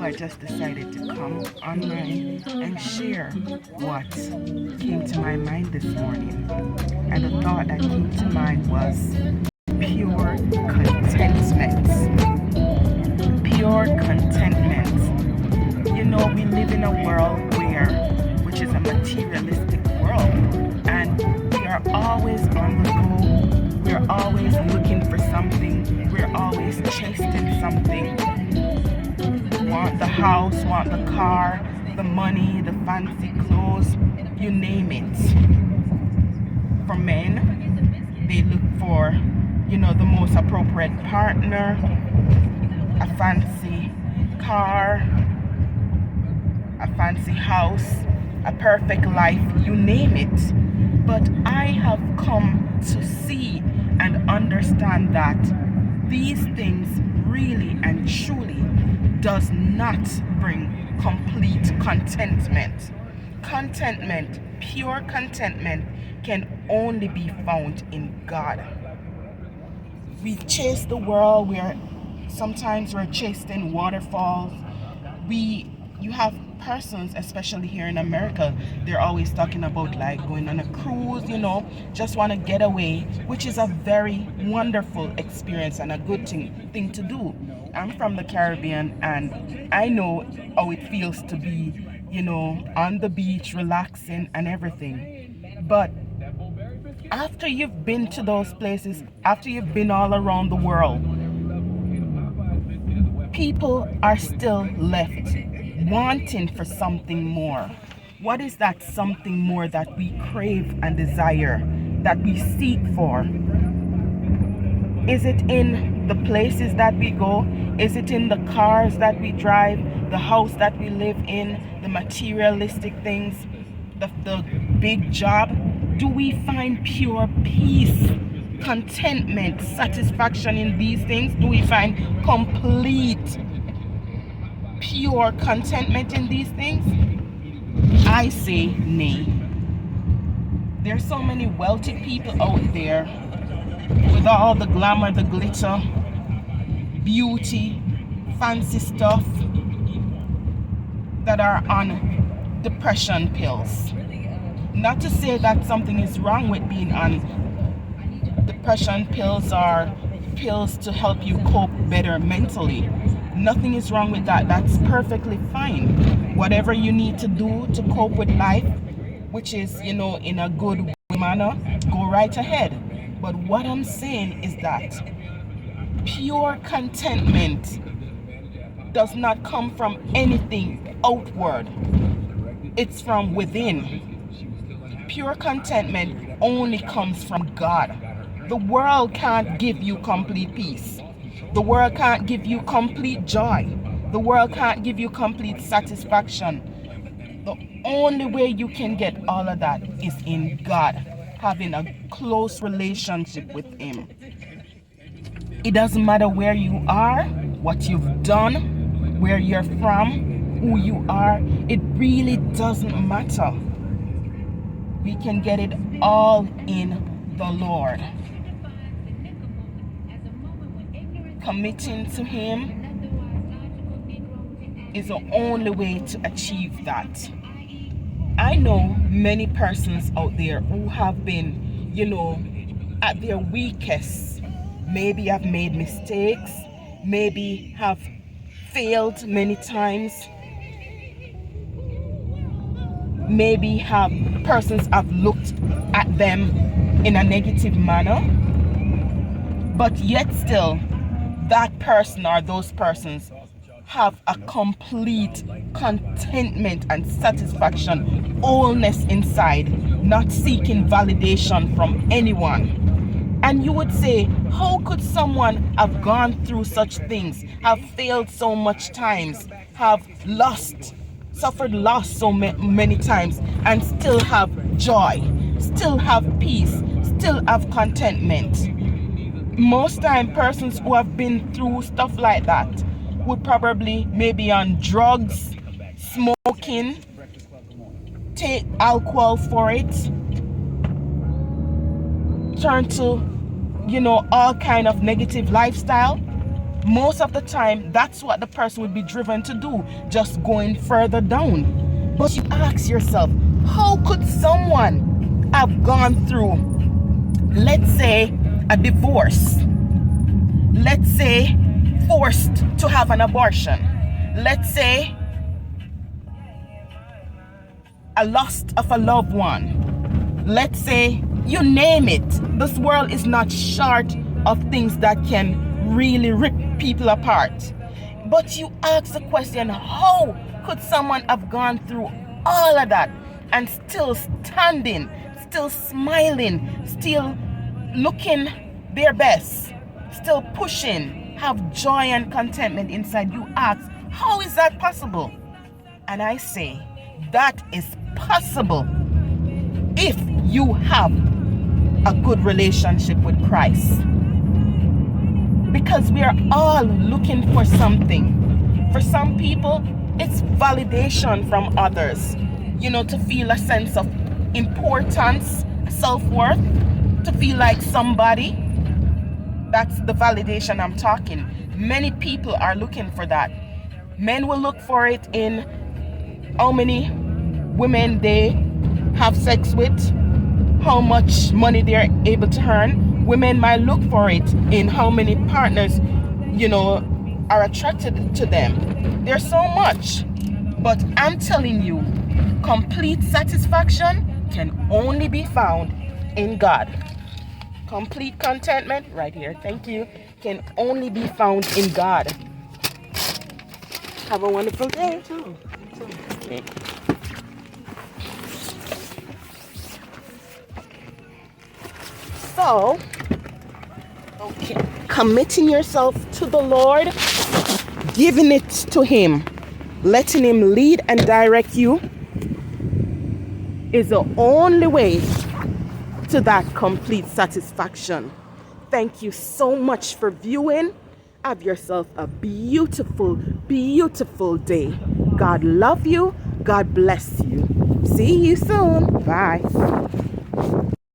I just decided to come online and share what came to my mind this morning. And the thought that came to mind was pure contentment. Pure contentment. You know, we live in a world which is a materialistic world, and we are always on the go. We're always looking for something. We're always chasing something. Want the house, want the car, the money, the fancy clothes, you name it. For men, they look for, the most appropriate partner, a fancy car, a fancy house, a perfect life, you name it. But I have come to see and understand that these things really and truly does not bring complete contentment. Contentment, pure contentment, can only be found in God. We chase the world. Sometimes we're chasing waterfalls. You have persons, especially here in America, they're always talking about like going on a cruise, just want to get away, which is a very wonderful experience and a good thing to do. I'm from the Caribbean, and I know how it feels to be, on the beach, relaxing and everything. But after you've been to those places, after you've been all around the world, people are still left wanting for something more. What is that something more that we crave and desire, that we seek for? Is it in the places that we go? Is it in the cars that we drive, the house that we live in, the materialistic things, the big job? Do we find pure peace, contentment, satisfaction in these things? Do we find complete, pure contentment in these things? I say nay. There's so many wealthy people out there with all the glamour, the glitter, beauty, fancy stuff, that are on depression pills. Not to say that something is wrong with being on depression pills or pills to help you cope better mentally. Nothing is wrong with that. That's perfectly fine. Whatever you need to do to cope with life, which is, in a good manner, go right ahead. But what I'm saying is that pure contentment does not come from anything outward. It's from within. Pure contentment only comes from God. The world can't give you complete peace. The world can't give you complete joy. The world can't give you complete satisfaction. The only way you can get all of that is in God, having a close relationship with Him. It doesn't matter where you are, what you've done, where you're from, who you are. It really doesn't matter. We can get it all in the Lord. Committing to Him is the only way to achieve that. I know many persons out there who have been, at their weakest, maybe have made mistakes, maybe have failed many times, maybe persons have looked at them in a negative manner, but yet still that person or those persons have a complete contentment and satisfaction, wholeness inside, not seeking validation from anyone. And you would say, how could someone have gone through such things, have failed so much times, have suffered loss so many times, and still have joy, still have peace, still have contentment? Most time, persons who have been through stuff like that would probably maybe on drugs, smoking, take alcohol for it, turn to, all kind of negative lifestyle, Most of the time, that's what the person would be driven to do, just going further down. But you ask yourself, how could someone have gone through, let's say, a divorce? Let's say, forced to have an abortion. Let's say, a loss of a loved one. Let's say, you name it. This world is not short of things that can really rip people apart. But you ask the question, how could someone have gone through all of that and still standing, still smiling, still looking their best, still pushing, have joy and contentment inside? You ask, how is that possible? And I say, that is possible if you have a good relationship with Christ. Because we are all looking for something. For some people, it's validation from others. To feel a sense of importance, self-worth, to feel like somebody. That's the validation I'm talking. Many people are looking for that. Men will look for it in how many women they have sex with, how much money they're able to earn. Women might look for it in how many partners, are attracted to them. There's so much. But I'm telling you, complete satisfaction can only be found in God. Complete contentment, right here, thank you, can only be found in God. Have a wonderful day. You too. Okay. So, committing yourself to the Lord, giving it to Him, letting Him lead and direct you is the only way to that complete satisfaction. Thank you so much for viewing. Have yourself a beautiful, beautiful day. God love you. God bless you. See you soon. Bye.